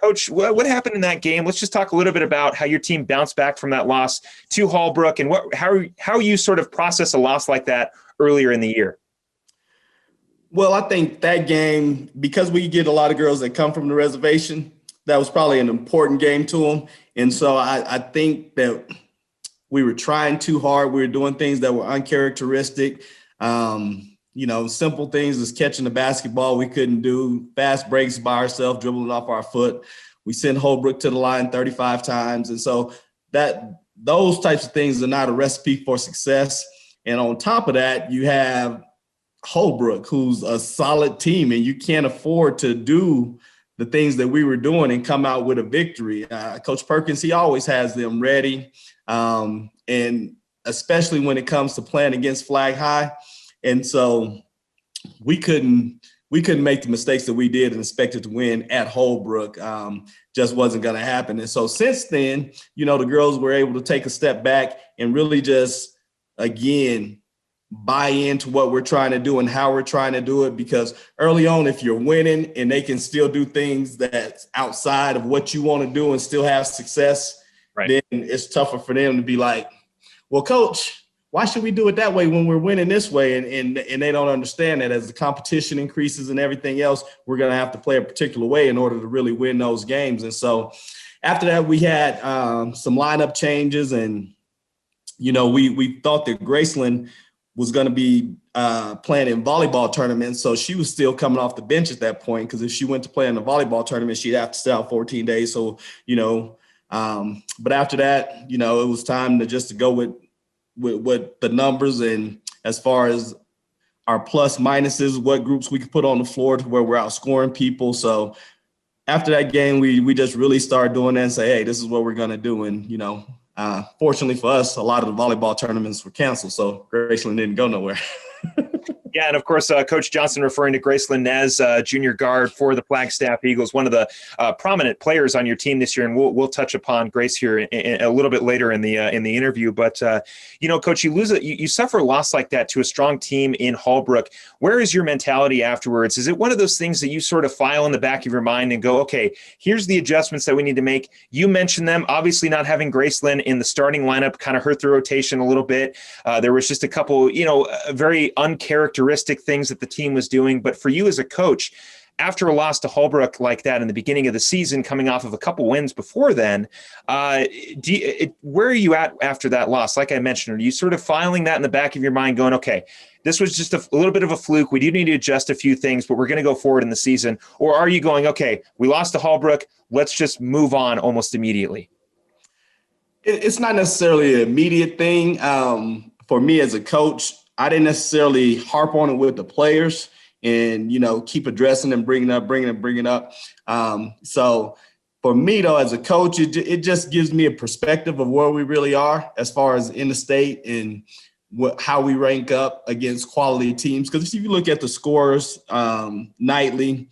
Coach, what happened in that game? Let's just talk a little bit about how your team bounced back from that loss to Hallbrook, and how you sort of process a loss like that earlier in the year. Well, I think that game, because we get a lot of girls that come from the reservation, that was probably an important game to them. And so I think that we were trying too hard. We were doing things that were uncharacteristic. Simple things as catching the basketball we couldn't do, fast breaks by ourselves, dribbling off our foot. We sent Holbrook to the line 35 times. And so those types of things are not a recipe for success. And on top of that, you have Holbrook, who's a solid team, and you can't afford to do the things that we were doing and come out with a victory. Coach Perkins, he always has them ready, and especially when it comes to playing against Flag High. And so we couldn't make the mistakes that we did and expected to win at Holbrook. Just wasn't going to happen. And so since then, the girls were able to take a step back and really just, again, buy into what we're trying to do and how we're trying to do it, because early on, if you're winning and they can still do things that's outside of what you want to do and still have success, right, then it's tougher for them to be like, well, coach, why should we do it that way when we're winning this way? And they don't understand that as the competition increases and everything else, we're going to have to play a particular way in order to really win those games. And so after that, we had some lineup changes, and we thought that Graceland was going to be playing in volleyball tournaments. So she was still coming off the bench at that point, because if she went to play in the volleyball tournament, she'd have to stay out 14 days. So, but after that, it was time to go with the numbers, and as far as our plus minuses, what groups we could put on the floor to where we're outscoring people. So after that game, we just really started doing that and say, hey, this is what we're going to do. And, fortunately for us, a lot of the volleyball tournaments were canceled, so Graceland didn't go nowhere. Yeah, and of course, Coach Johnson referring to Graceland Nez, junior guard for the Flagstaff Eagles, one of the prominent players on your team this year, and we'll touch upon Grace here a little bit later in the interview. But Coach, you suffer a loss like that to a strong team in Hallbrook. Where is your mentality afterwards? Is it one of those things that you sort of file in the back of your mind and go, okay, here's the adjustments that we need to make? You mentioned them. Obviously, not having Graceland in the starting lineup kind of hurt the rotation a little bit. There was just a couple, very uncharacteristic things that the team was doing. But for you as a coach, after a loss to Hallbrook like that in the beginning of the season, coming off of a couple wins before then, where are you at after that loss? Like I mentioned, are you sort of filing that in the back of your mind going, okay, this was just a little bit of a fluke. We do need to adjust a few things, but we're going to go forward in the season? Or are you going, okay, we lost to Hallbrook, let's just move on almost immediately? It's not necessarily an immediate thing. For me as a coach, I didn't necessarily harp on it with the players and, keep addressing and bringing it up. So for me, though, as a coach, it just gives me a perspective of where we really are as far as in the state and how we rank up against quality teams. Because if you look at the scores nightly,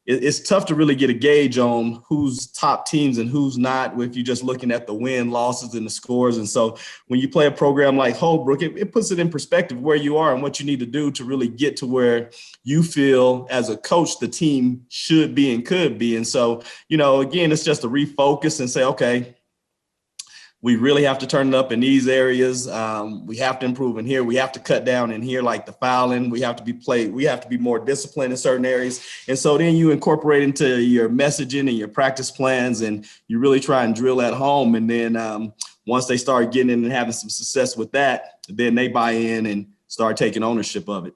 it's tough to really get a gauge on who's top teams and who's not if you're just looking at the win, losses, and the scores. And so when you play a program like Holbrook, it puts it in perspective where you are and what you need to do to really get to where you feel as a coach the team should be and could be. And so, again, it's just to refocus and say, okay, we really have to turn it up in these areas. We have to improve in here. We have to cut down in here, like the fouling. We have to be more disciplined in certain areas. And so then you incorporate into your messaging and your practice plans, and you really try and drill at home. And then once they start getting in and having some success with that, then they buy in and start taking ownership of it.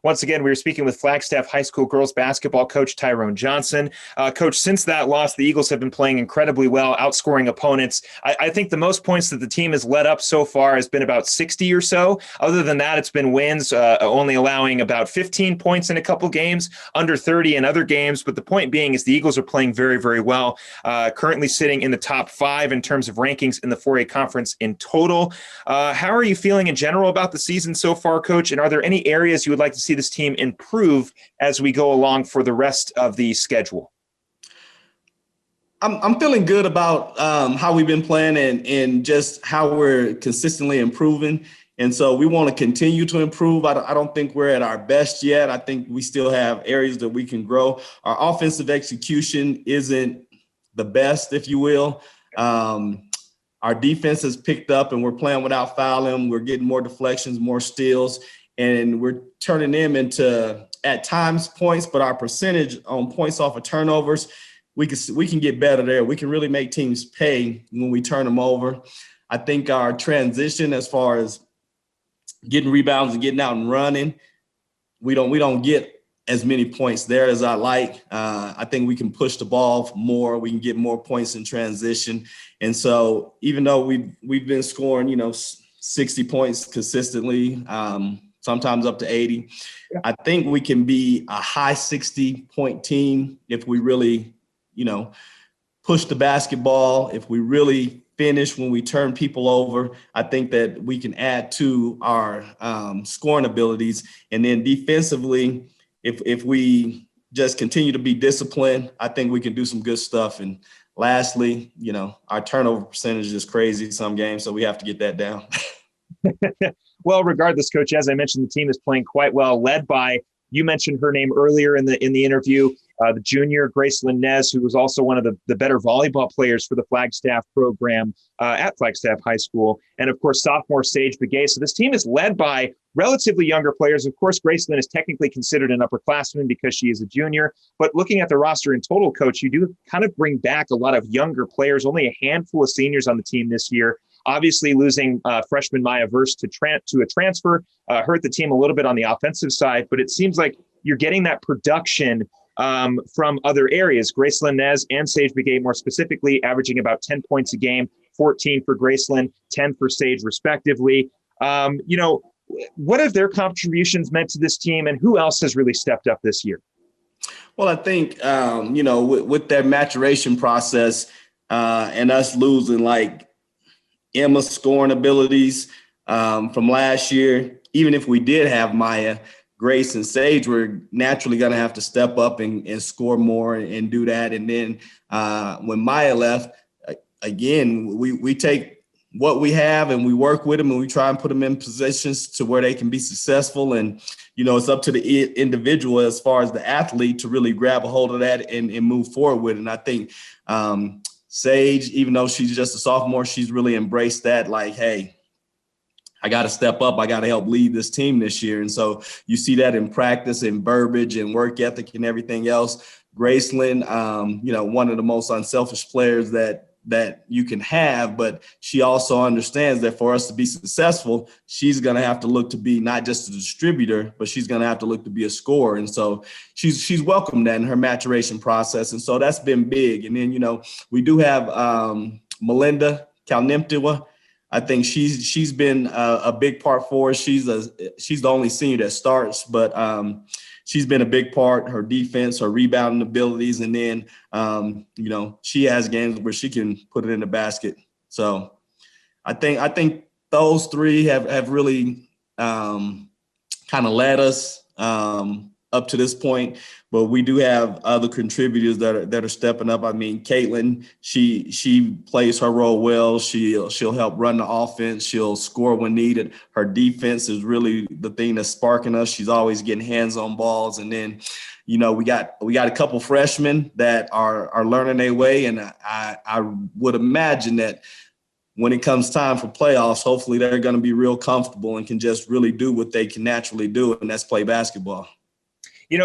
Once again, we were speaking with Flagstaff High School girls basketball coach Tyrone Johnson. Coach, since that loss, the Eagles have been playing incredibly well, outscoring opponents. I think the most points that the team has let up so far has been about 60 or so. Other than that, it's been wins, only allowing about 15 points in a couple games, under 30 in other games. But the point being is the Eagles are playing very, very well, currently sitting in the top 5 in terms of rankings in the 4A conference in total. How are you feeling in general about the season so far, Coach? And are there any areas you would like to see this team improve as we go along for the rest of the schedule? I'm feeling good about how we've been playing and just how we're consistently improving. And so we want to continue to improve. I don't think we're at our best yet. I think we still have areas that we can grow. Our offensive execution isn't the best, if you will. Our defense has picked up and we're playing without fouling. We're getting more deflections, more steals, and we're turning them into, at times, points, but our percentage on points off of turnovers, we can get better there. We can really make teams pay when we turn them over. I think our transition as far as getting rebounds and getting out and running, we don't get as many points there as I like. I think we can push the ball more. We can get more points in transition. And so even though we've been scoring, 60 points consistently, sometimes up to 80, I think we can be a high 60-point team if we really, push the basketball, if we really finish when we turn people over. I think that we can add to our scoring abilities. And then defensively, if we just continue to be disciplined, I think we can do some good stuff. And lastly, our turnover percentage is crazy some games, so we have to get that down. Well, regardless, Coach, as I mentioned, the team is playing quite well, led by, you mentioned her name earlier in the interview, the junior Gracelyn Nez, who was also one of the better volleyball players for the Flagstaff program at Flagstaff High School. And, of course, sophomore Sage Begay. So this team is led by relatively younger players. Of course, Gracelyn is technically considered an upperclassman because she is a junior. But looking at the roster in total, Coach, you do kind of bring back a lot of younger players, only a handful of seniors on the team this year. Obviously, losing freshman Maya Verse to a transfer hurt the team a little bit on the offensive side, but it seems like you're getting that production from other areas. Gracelyn Nez and Sage Begay, more specifically, averaging about 10 points a game, 14 for Gracelyn, 10 for Sage, respectively. What have their contributions meant to this team, and who else has really stepped up this year? Well, I think, with their maturation process and us losing like Emma's scoring abilities from last year, even if we did have Maya, Grace, and Sage, we're naturally going to have to step up and score more and do that. And then when Maya left, again, we take what we have and we work with them and we try and put them in positions to where they can be successful. And, it's up to the individual as far as the athlete to really grab a hold of that and move forward with it. And I think Sage, even though she's just a sophomore, she's really embraced that, like, hey, I got to step up. I got to help lead this team this year. And so you see that in practice and verbiage and work ethic and everything else. Gracelyn, one of the most unselfish players that you can have, but she also understands that for us to be successful, she's going to have to look to be not just a distributor, but she's going to have to look to be a scorer. And so she's welcomed that in her maturation process. And so that's been big. And then, we do have Melinda Kalnimtiwa. I think she's been a big part for us. She's the only senior that starts, but she's been a big part, her defense, her rebounding abilities. And then, she has games where she can put it in the basket. So I think those three have really kind of led us up to this point, but we do have other contributors that are stepping up. I mean, Caitlin, she plays her role well. She'll help run the offense. She'll score when needed. Her defense is really the thing that's sparking us. She's always getting hands on balls. And then, we got a couple freshmen that are learning their way. And I would imagine that when it comes time for playoffs, hopefully they're going to be real comfortable and can just really do what they can naturally do, and that's play basketball.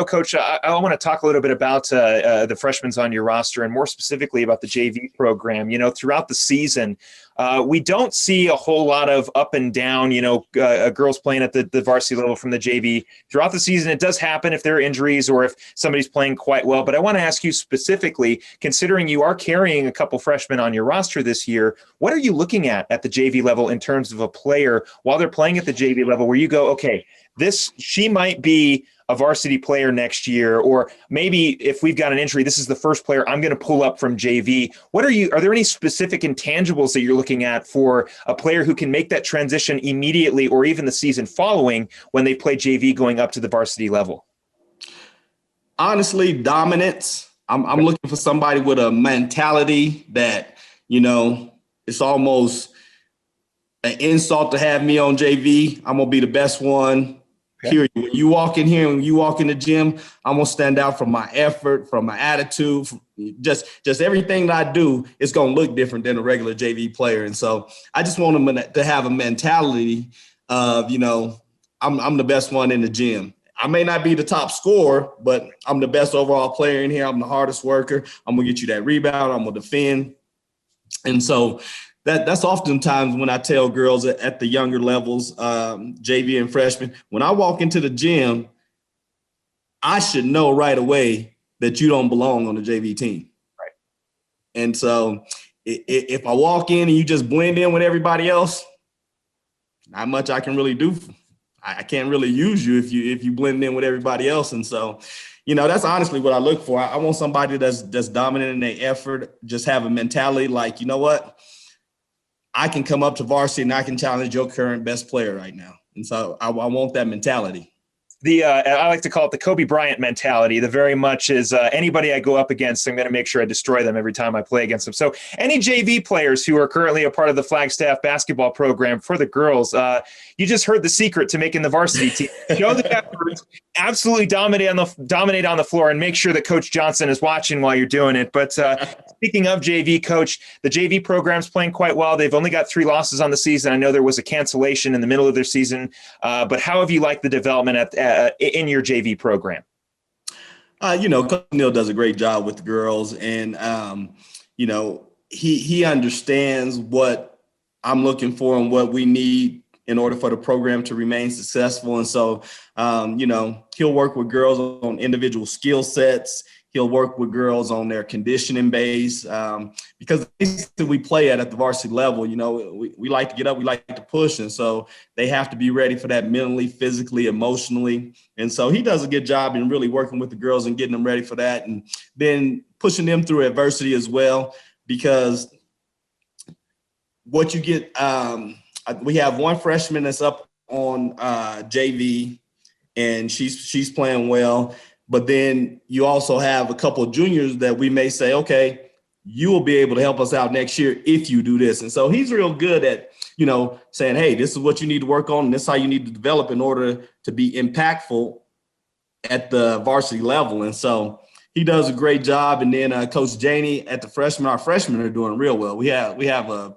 Coach, I want to talk a little bit about the freshmen on your roster and more specifically about the JV program. Throughout the season, we don't see a whole lot of up and down, girls playing at the varsity level from the JV. Throughout the season, it does happen if there are injuries or if somebody's playing quite well. But I want to ask you specifically, considering you are carrying a couple freshmen on your roster this year, what are you looking at the JV level in terms of a player while they're playing at the JV level where you go, okay, she might be a varsity player next year, or maybe if we've got an injury, this is the first player I'm going to pull up from JV. Are there any specific intangibles that you're looking at for a player who can make that transition immediately or even the season following when they play JV going up to the varsity level? Honestly, dominance. I'm looking for somebody with a mentality that, it's almost an insult to have me on JV. I'm going to be the best one. Period. When you walk in here, when you walk in the gym, I'm gonna stand out from my effort, from my attitude, from just everything that I do. It's gonna look different than a regular JV player, and so I just want them to have a mentality of, I'm the best one in the gym. I may not be the top scorer, but I'm the best overall player in here. I'm the hardest worker. I'm gonna get you that rebound. I'm gonna defend, and so. That's oftentimes when I tell girls at the younger levels, JV and freshmen, when I walk into the gym, I should know right away that you don't belong on the JV team. Right. And so if I walk in and you just blend in with everybody else, not much I can really do. I can't really use you if you blend in with everybody else. And so, that's honestly what I look for. I want somebody that's dominant in their effort, just have a mentality like, you know what? I can come up to varsity and I can challenge your current best player right now. And so I want that mentality. I like to call it the Kobe Bryant mentality. The very much is anybody I go up against, I'm going to make sure I destroy them every time I play against them. So any JV players who are currently a part of the Flagstaff basketball program for the girls, you just heard the secret to making the varsity team. Show the effort, absolutely dominate on the floor, and make sure that Coach Johnson is watching while you're doing it. But speaking of JV, Coach, the JV program's playing quite well. They've only got 3 losses on the season. I know there was a cancellation in the middle of their season, but how have you liked the development in your JV program? Coach Neal does a great job with the girls, and he understands what I'm looking for and what we need in order for the program to remain successful. And so, he'll work with girls on individual skill sets. He'll work with girls on their conditioning base, because we play at the varsity level. We like to get up, we like to push. And so they have to be ready for that mentally, physically, emotionally. And so he does a good job in really working with the girls and getting them ready for that, and then pushing them through adversity as well, because what you get, we have one freshman that's up on JV, and she's playing well. But then you also have a couple of juniors that we may say, okay, you will be able to help us out next year if you do this. And so he's real good at, saying, hey, this is what you need to work on, and this is how you need to develop in order to be impactful at the varsity level. And so he does a great job. And then Coach Janey at the freshmen, our freshmen are doing real well. We have a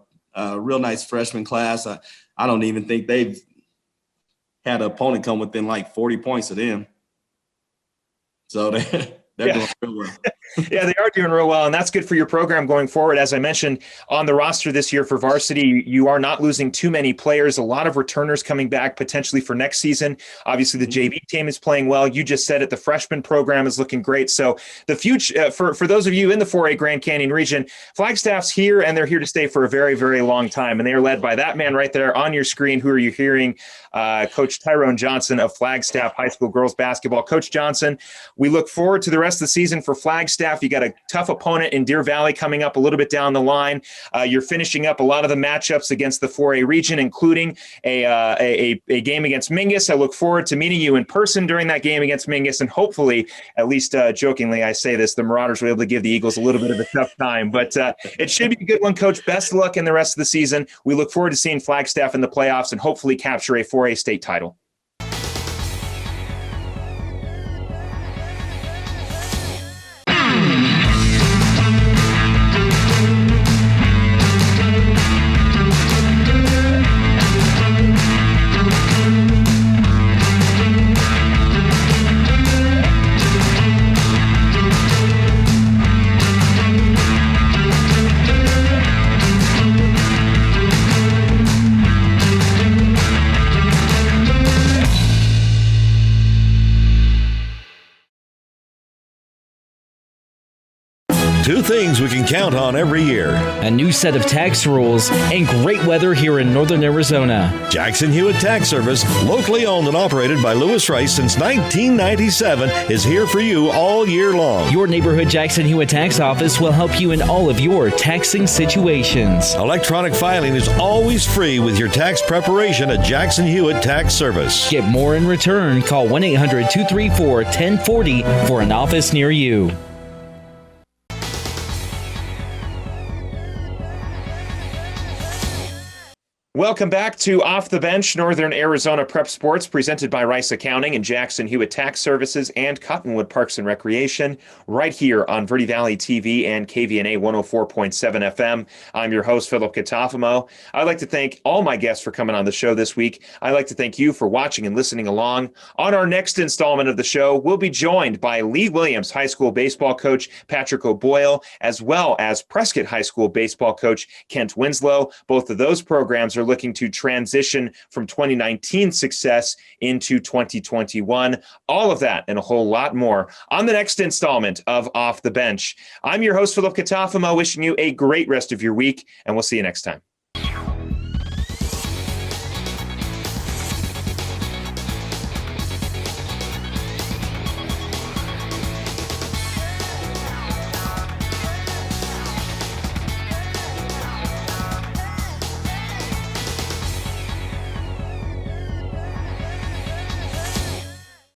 real nice freshman class. I don't even think they've had an opponent come within like 40 points of them. So they're doing real well. Yeah, they are doing real well, and that's good for your program going forward. As I mentioned, on the roster this year for varsity, you are not losing too many players. A lot of returners coming back potentially for next season. Obviously, the JV team is playing well. You just said it, the freshman program is looking great. So the future, for those of you in the 4A Grand Canyon region, Flagstaff's here, and they're here to stay for a very, very long time. And they are led by that man right there on your screen. Who are you hearing? Coach Tyrone Johnson of Flagstaff High School Girls Basketball. Coach Johnson, we look forward to the rest of the season for Flagstaff. You got a tough opponent in Deer Valley coming up a little bit down the line. You're finishing up a lot of the matchups against the 4A region, including a game against Mingus. I look forward to meeting you in person during that game against Mingus, and hopefully, at least jokingly, I say this, the Marauders were able to give the Eagles a little bit of a tough time. But it should be a good one, Coach. Best of luck in the rest of the season. We look forward to seeing Flagstaff in the playoffs and hopefully capture a 4A state title. two things we can count on every year: a new set of tax rules and great weather here in northern Arizona. Jackson Hewitt Tax Service, locally owned and operated by Lewis Rice since 1997, is here for you all year long. Your neighborhood Jackson Hewitt Tax Office will help you in all of your taxing situations. Electronic filing is always free with your tax preparation at Jackson Hewitt Tax Service. Get more in return. Call 1-800-234-1040 for an office near you. Welcome back to Off the Bench, Northern Arizona Prep Sports, presented by Rice Accounting and Jackson Hewitt Tax Services and Cottonwood Parks and Recreation, right here on Verde Valley TV and KVNA 104.7 FM. I'm your host, Philip Catafamo. I'd like to thank all my guests for coming on the show this week. I'd like to thank you for watching and listening along. On our next installment of the show, we'll be joined by Lee Williams High School baseball coach Patrick O'Boyle, as well as Prescott High School baseball coach Kent Winslow. Both of those programs are looking to transition from 2019 success into 2021. All of that and a whole lot more on the next installment of Off the Bench. I'm your host, Philip Catafamo, wishing you a great rest of your week, and we'll see you next time.